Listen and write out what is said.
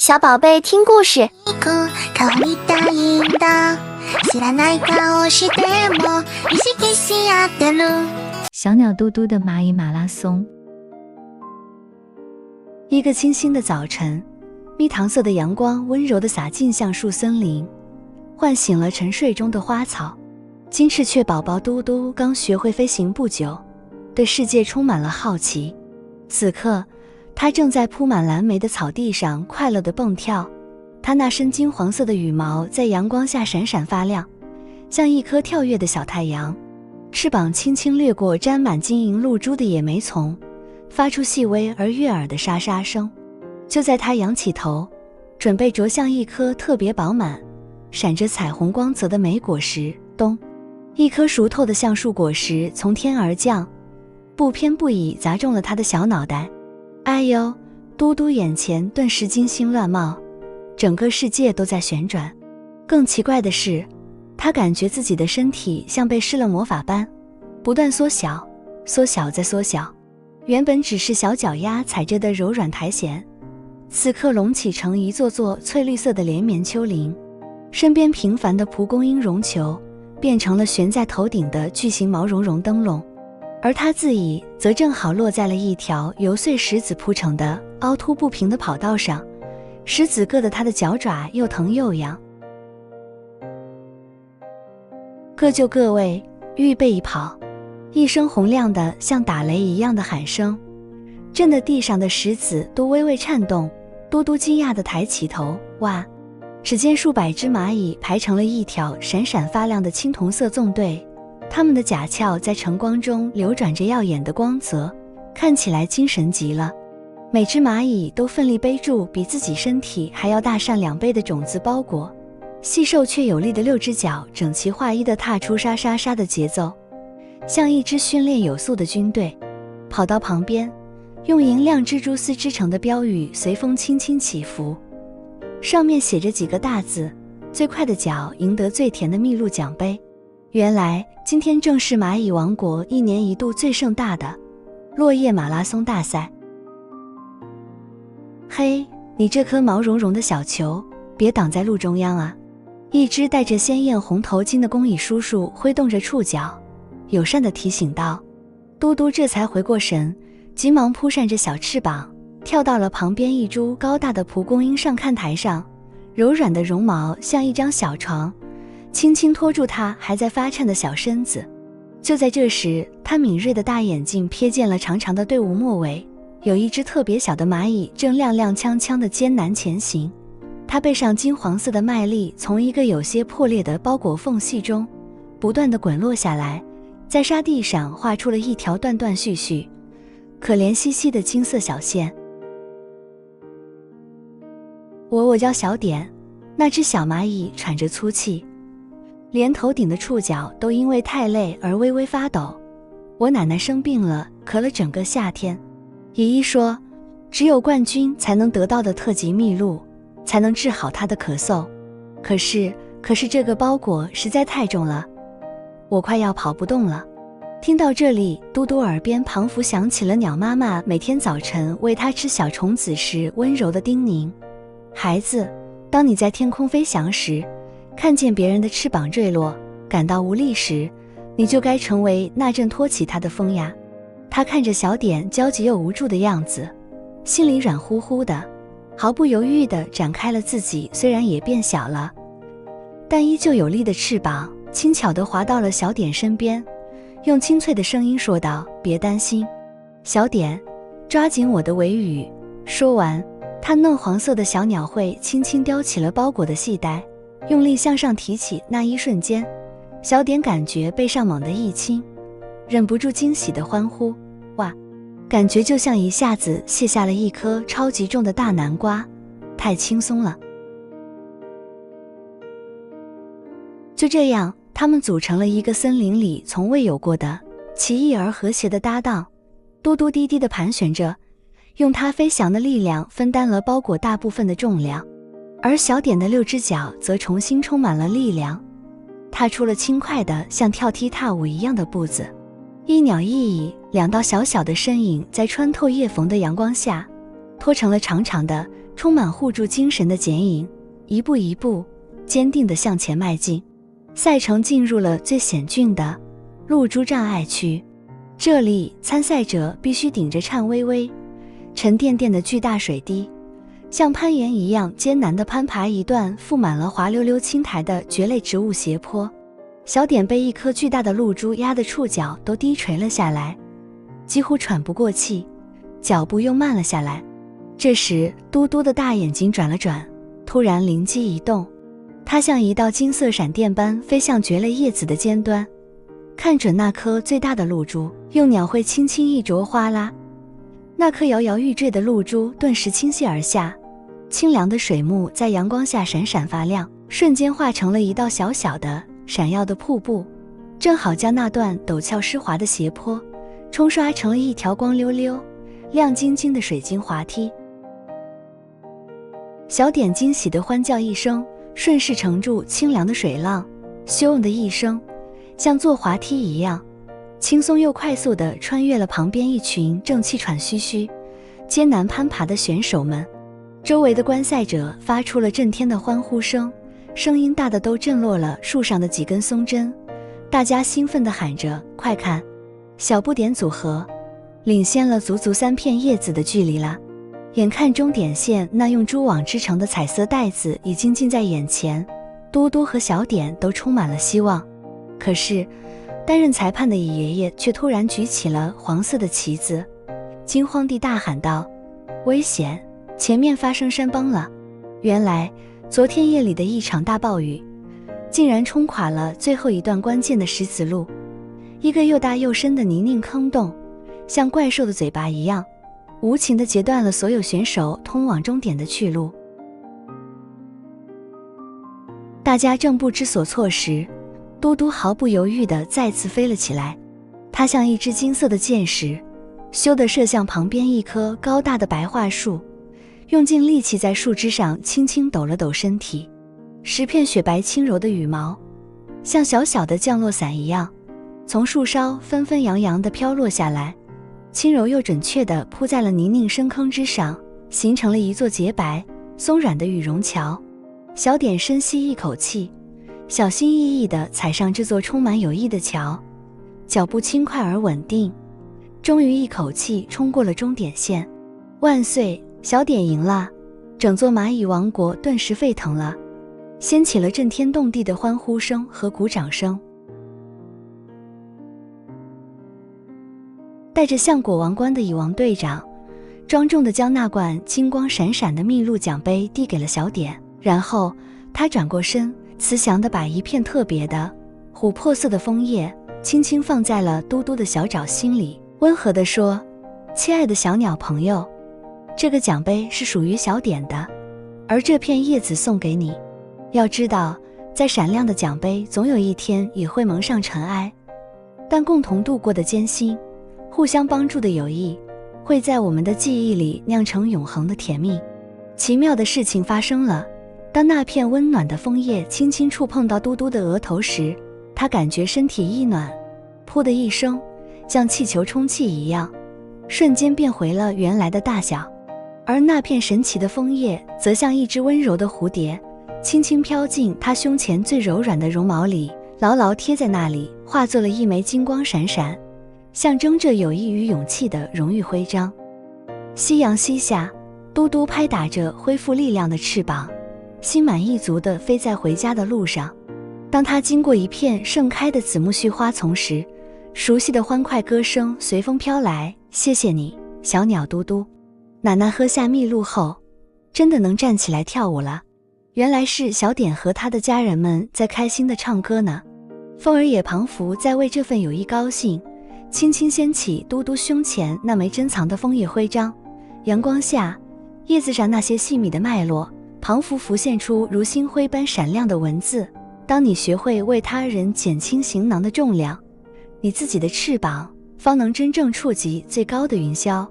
小宝贝听故事。小鸟嘟嘟的蚂蚁马拉松。一个清新的早晨，蜜糖色的阳光温柔地洒进橡树森林，唤醒了沉睡中的花草。金翅雀宝宝嘟嘟刚学会飞行不久，对世界充满了好奇。此刻它正在铺满蓝莓的草地上快乐地蹦跳，它那身金黄色的羽毛在阳光下闪闪发亮，像一颗跳跃的小太阳。翅膀轻轻掠过沾满金银露珠的野莓丛，发出细微而悦耳的沙沙声。就在它仰起头，准备啄向一颗特别饱满、闪着彩虹光泽的莓果时，咚！一颗熟透的橡树果实从天而降，不偏不倚砸中了它的小脑袋。哎呦，嘟嘟眼前顿时金星乱冒，整个世界都在旋转。更奇怪的是，他感觉自己的身体像被施了魔法般，不断缩小，缩小再缩小。原本只是小脚丫踩着的柔软苔藓，此刻隆起成一座座翠绿色的连绵丘陵。身边平凡的蒲公英绒球变成了悬在头顶的巨型毛茸茸灯笼，而他自己则正好落在了一条由碎石子铺成的凹凸不平的跑道上，石子硌得他的脚爪又疼又痒。各就各位，预备跑！一声洪亮的像打雷一样的喊声，震得地上的石子都微微颤动。嘟嘟惊讶地抬起头，哇！只见数百只蚂蚁排成了一条闪闪发亮的青铜色纵队，它们的甲壳在晨光中流转着耀眼的光泽，看起来精神极了。每只蚂蚁都奋力背住比自己身体还要大上2倍的种子包裹，细瘦却有力的6只脚整齐划一地踏出沙沙沙的节奏，像一支训练有素的军队。跑道旁边，用银亮蜘蛛丝织成的标语随风轻轻起伏，上面写着几个大字：最快的脚赢得最甜的蜜露奖杯。原来今天正是蚂蚁王国1年1度最盛大的落叶马拉松大赛。嘿，你这颗毛茸茸的小球，别挡在路中央啊！一只戴着鲜艳红头巾的工蚁叔叔挥动着触角，友善地提醒道。嘟嘟这才回过神，急忙扑扇着小翅膀，跳到了旁边一株高大的蒲公英上看台上，柔软的绒毛像一张小床，轻轻托住它还在发颤的小身子。就在这时，他敏锐的大眼睛瞥见了长长的队伍末尾，有一只特别小的蚂蚁正踉踉跄跄地艰难前行，它背上金黄色的麦粒从一个有些破裂的包裹缝隙中不断地滚落下来，在沙地上画出了一条断断续续、可怜兮兮的金色小线。我叫小点，那只小蚂蚁喘着粗气，连头顶的触角都因为太累而微微发抖。我奶奶生病了，咳了整个夏天。爷爷说，只有冠军才能得到的特级蜜露，才能治好她的咳嗽。可是这个包裹实在太重了，我快要跑不动了。听到这里，嘟嘟耳边仿佛响起了鸟妈妈每天早晨喂它吃小虫子时温柔的叮咛：孩子，当你在天空飞翔时，看见别人的翅膀坠落，感到无力时，你就该成为那阵托起它的风呀。他看着小点焦急又无助的样子，心里软乎乎的，毫不犹豫地展开了自己虽然也变小了，但依旧有力的翅膀，轻巧地滑到了小点身边，用清脆的声音说道：别担心，小点，抓紧我的尾羽。说完，他嫩黄色的小鸟喙轻轻叼起了包裹的细带，用力向上提起，那一瞬间，小点感觉背上猛地一轻，忍不住惊喜地欢呼：哇，感觉就像一下子卸下了一颗超级重的大南瓜，太轻松了。就这样，他们组成了一个森林里从未有过的奇异而和谐的搭档。嘟嘟低低地盘旋着，用它飞翔的力量分担了包裹大部分的重量，而小点的6只脚则重新充满了力量，踏出了轻快的像跳踢踏舞一样的步子。一鸟一蚁2道小小的身影在穿透夜缝的阳光下拖成了长长的充满护住精神的剪影，一步一步坚定地向前迈进。赛程进入了最险峻的露珠障碍区，这里参赛者必须顶着颤巍巍、沉甸甸的巨大水滴，像攀岩一样艰难地攀爬一段覆满了滑溜溜青苔的蕨类植物斜坡。小点被一颗巨大的露珠压得触角都低垂了下来，几乎喘不过气，脚步又慢了下来。这时嘟嘟的大眼睛转了转，突然灵机一动，它像一道金色闪电般飞向蕨类叶子的尖端，看准那颗最大的露珠，用鸟喙轻轻一啄，哗啦，那颗摇摇欲坠的露珠顿时倾泻而下，清凉的水幕在阳光下闪闪发亮，瞬间化成了一道小小的闪耀的瀑布，正好将那段陡峭湿滑的斜坡冲刷成了一条光溜溜、亮晶晶的水晶滑梯。小点惊喜地欢叫一声，顺势乘住清凉的水浪，咻的一声，像坐滑梯一样，轻松又快速地穿越了旁边一群正气喘吁吁、艰难攀爬的选手们。周围的观赛者发出了震天的欢呼声，声音大得都震落了树上的几根松针，大家兴奋地喊着：“快看，小不点组合领先了足足3片叶子的距离了！”眼看终点线那用蛛网织成的彩色带子已经近在眼前，嘟嘟和小点都充满了希望。可是担任裁判的乙爷爷却突然举起了黄色的旗子，惊慌地大喊道：“危险！前面发生山崩了！”原来昨天夜里的一场大暴雨竟然冲垮了最后一段关键的石子路，一个又大又深的泥泞坑洞像怪兽的嘴巴一样无情地截断了所有选手通往终点的去路。大家正不知所措时，嘟嘟毫不犹豫地再次飞了起来，它像一支金色的箭矢，咻地射向旁边一棵高大的白桦树，用尽力气在树枝上轻轻抖了抖身体，10片雪白轻柔的羽毛像小小的降落伞一样从树梢纷纷扬扬地飘落下来，轻柔又准确地铺在了泥泞深坑之上，形成了一座洁白松软的羽绒桥。小点深吸一口气，小心翼翼地踩上这座充满友谊的桥，脚步轻快而稳定，终于一口气冲过了终点线。万岁！小点赢了！整座蚂蚁王国顿时沸腾了，掀起了震天动地的欢呼声和鼓掌声。戴着橡果王冠的蚁王队长庄重地将那罐金光闪闪的蜜露奖杯递给了小点，然后他转过身，慈祥地把一片特别的琥珀色的枫叶轻轻放在了嘟嘟的小掌心里，温和地说：“亲爱的小鸟朋友，这个奖杯是属于小点的，而这片叶子送给你。要知道，再闪亮的奖杯总有一天也会蒙上尘埃，但共同度过的艰辛，互相帮助的友谊，会在我们的记忆里酿成永恒的甜蜜。”奇妙的事情发生了，当那片温暖的枫叶轻轻触碰到嘟嘟的额头时，他感觉身体一暖，噗的一声，像气球充气一样，瞬间变回了原来的大小。而那片神奇的枫叶则像一只温柔的蝴蝶，轻轻飘进他胸前最柔软的绒毛里，牢牢贴在那里，化作了一枚金光闪闪、象征着友谊与勇气的荣誉徽章。夕阳西下，嘟嘟拍打着恢复力量的翅膀，心满意足地飞在回家的路上。当他经过一片盛开的紫苜蓿花丛时，熟悉的欢快歌声随风飘来：“谢谢你，小鸟嘟嘟。奶奶喝下蜜露后，真的能站起来跳舞了。”原来是小点和他的家人们在开心地唱歌呢。风儿也彷佛在为这份友谊高兴，轻轻掀起嘟嘟胸前那枚珍藏的枫叶徽章。阳光下，叶子上那些细密的脉络，彷佛浮现出如星辉般闪亮的文字。当你学会为他人减轻行囊的重量，你自己的翅膀方能真正触及最高的云霄。